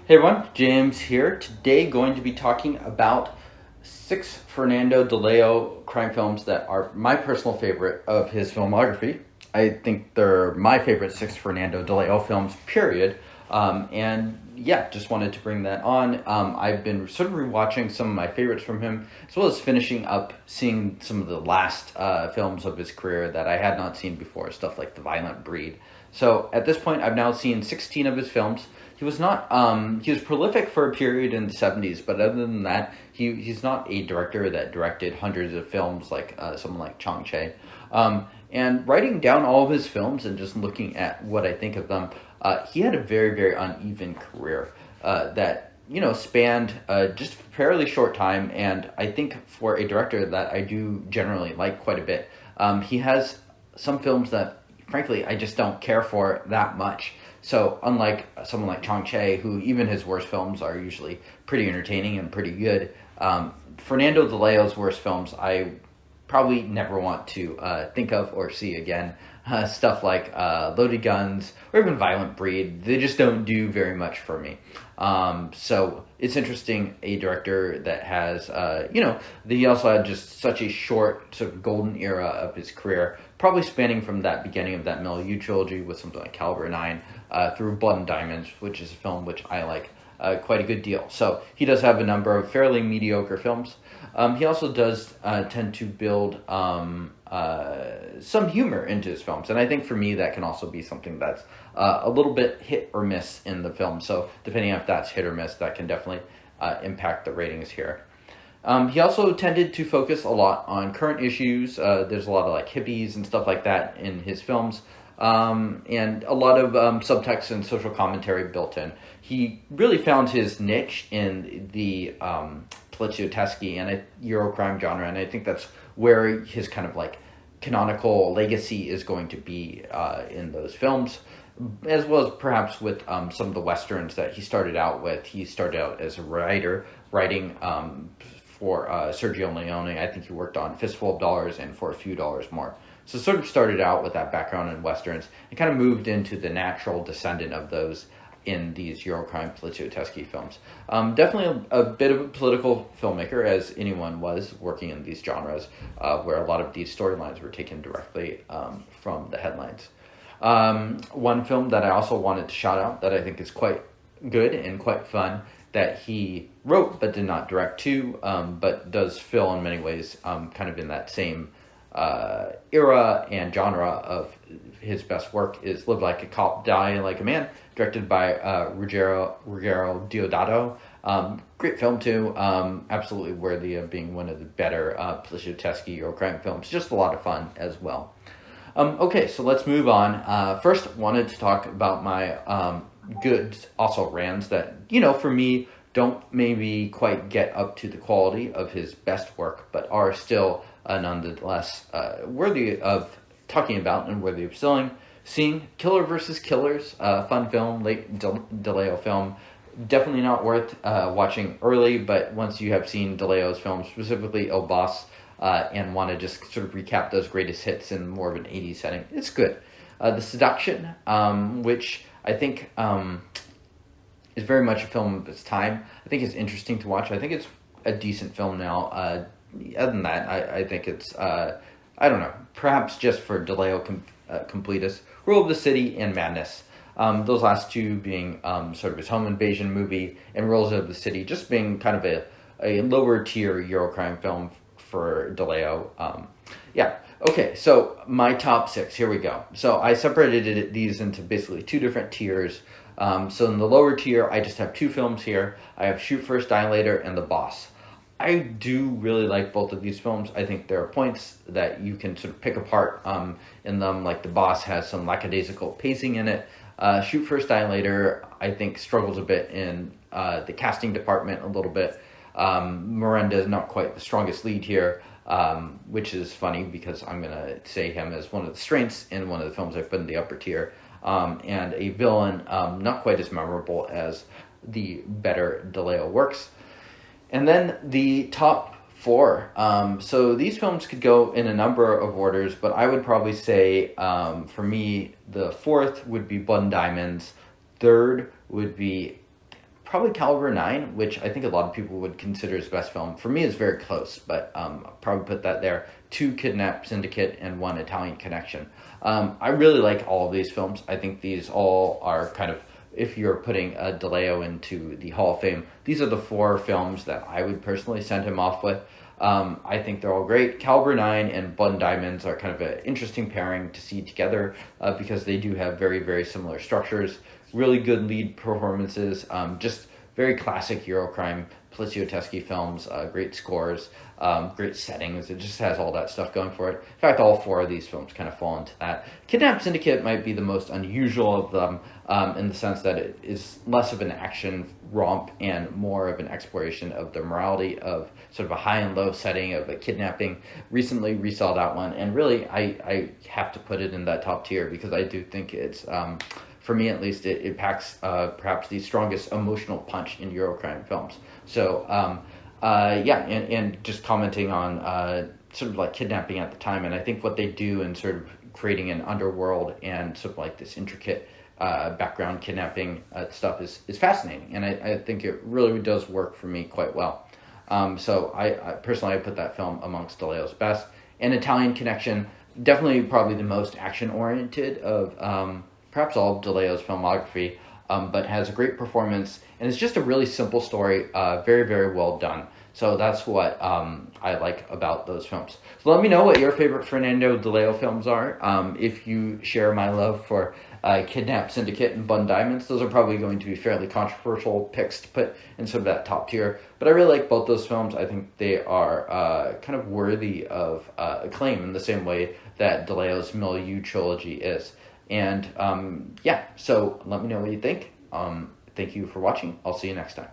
Hey everyone, James here. Today going to be talking about 6 Fernando Di Leo crime films that are my personal favorite of his filmography. I think they're my favorite 6 Fernando Di Leo films, period. And yeah, just wanted to bring that on. I've been sort of rewatching some of my favorites from him, as well as finishing up seeing some of the last films of his career that I had not seen before, stuff like The Violent Breed. So at this point, I've now seen 16 of his films. He was prolific for a period in the 70s, but other than that, he's not a director that directed hundreds of films like someone like Chang Che. And writing down all of his films and just looking at what I think of them, he had a very, very uneven career that, spanned just a fairly short time. And I think for a director that I do generally like quite a bit, he has some films that, frankly, I just don't care for that much. So unlike someone like Chang Che, who even his worst films are usually pretty entertaining and pretty good, Fernando Di Leo's worst films I probably never want to think of or see again. Stuff like Loaded Guns or even Violent Breed, they just don't do very much for me. So it's interesting, a director that has, he also had just such a short sort of golden era of his career, probably spanning from that beginning of that Milieu trilogy with something like Caliber 9 through Blood and Diamonds, which is a film which I like quite a good deal. So he does have a number of fairly mediocre films. He also does tend to build some humor into his films, and I think for me that can also be something that's a little bit hit or miss in the film. So depending on if that's hit or miss, that can definitely impact the ratings here. He also tended to focus a lot on current issues. There's a lot of like hippies and stuff like that in his films, and a lot of subtext and social commentary built in. He really found his niche in the Poliziotteschi and Eurocrime genre, and I think that's where his kind of like canonical legacy is going to be in those films, as well as perhaps with some of the westerns that he started out with. He started out as a writer, writing for Sergio Leone. I think he worked on Fistful of Dollars and For a Few Dollars More. So sort of started out with that background in westerns and kind of moved into the natural descendant of those in these Eurocrime Poliziotteschi films. Definitely a bit of a political filmmaker, as anyone was working in these genres, where a lot of these storylines were taken directly from the headlines. One film that I also wanted to shout out that I think is quite good and quite fun, that he wrote but did not direct to, but does fill in many ways kind of in that same era and genre of his best work, is Live Like a Cop, Die Like a Man, directed by Ruggero Deodato. Great film too, absolutely worthy of being one of the better Poliziotteschi or crime films. Just a lot of fun as well. Okay, so let's move on. First, wanted to talk about my good also rans that, for me, don't maybe quite get up to the quality of his best work, but are still nonetheless worthy of talking about and worthy of seeing. Killer versus Killers, fun film, late Di Leo film. Definitely not worth watching early, but once you have seen Di Leo's films, specifically El Boss, and want to just sort of recap those greatest hits in more of an 80s setting, it's good. The Seduction, which I think is very much a film of its time, I think it's interesting to watch. I think it's a decent film now. Other than that, I think it's, I don't know, perhaps just for Di Leo completists, Rule of the City and Madness. Those last two being sort of his home invasion movie, and Rules of the City just being kind of a lower tier Eurocrime film for Di Leo. Okay, so my top 6, here we go. So I separated these into basically 2 different tiers. So in the lower tier, I just have 2 films here. I have Shoot First, Die Later, and The Boss. I do really like both of these films. I think there are points that you can sort of pick apart in them, like The Boss has some lackadaisical pacing in it. Shoot First, Die Later, I think, struggles a bit in the casting department a little bit. Miranda is not quite the strongest lead here, which is funny because I'm going to say him as one of the strengths in one of the films I put in the upper tier. And a villain not quite as memorable as the better Di Leo works. And then the top 4. So these films could go in a number of orders, but I would probably say, for me, the 4th would be Blood and Diamonds. 3rd would be probably Caliber 9, which I think a lot of people would consider his best film. For me, it's very close, but I'll probably put that there. 2 Kidnap Syndicate and 1 Italian Connection. I really like all of these films. I think these all are kind of, if you're putting Di Leo into the Hall of Fame, these are the 4 films that I would personally send him off with. I think they're all great. Caliber 9 and Blood and Diamonds are kind of an interesting pairing to see together because they do have very, very similar structures, really good lead performances, just very classic Eurocrime, Poliziotteschi films, great scores, great settings. It just has all that stuff going for it. In fact, all 4 of these films kind of fall into that. Kidnap Syndicate might be the most unusual of them in the sense that it is less of an action romp and more of an exploration of the morality of sort of a high and low setting of a kidnapping. Recently resaw that one, and really I have to put it in that top tier because I do think it's for me at least, it packs perhaps the strongest emotional punch in Eurocrime films. So, and just commenting on sort of like kidnapping at the time, and I think what they do in sort of creating an underworld and sort of like this intricate background kidnapping stuff is fascinating, and I think it really does work for me quite well. So I personally, I put that film amongst Di Leo's best. And Italian Connection, definitely probably the most action-oriented of perhaps all of Di Leo's filmography, but has a great performance, and it's just a really simple story, very, very well done. So that's what I like about those films. So let me know what your favorite Fernando Di Leo films are. If you share my love for Kidnap Syndicate and Blood and Diamonds, those are probably going to be fairly controversial picks to put in sort of that top tier. But I really like both those films. I think they are kind of worthy of acclaim in the same way that Di Leo's Milieu trilogy is. And so let me know what you think. Thank you for watching. I'll see you next time.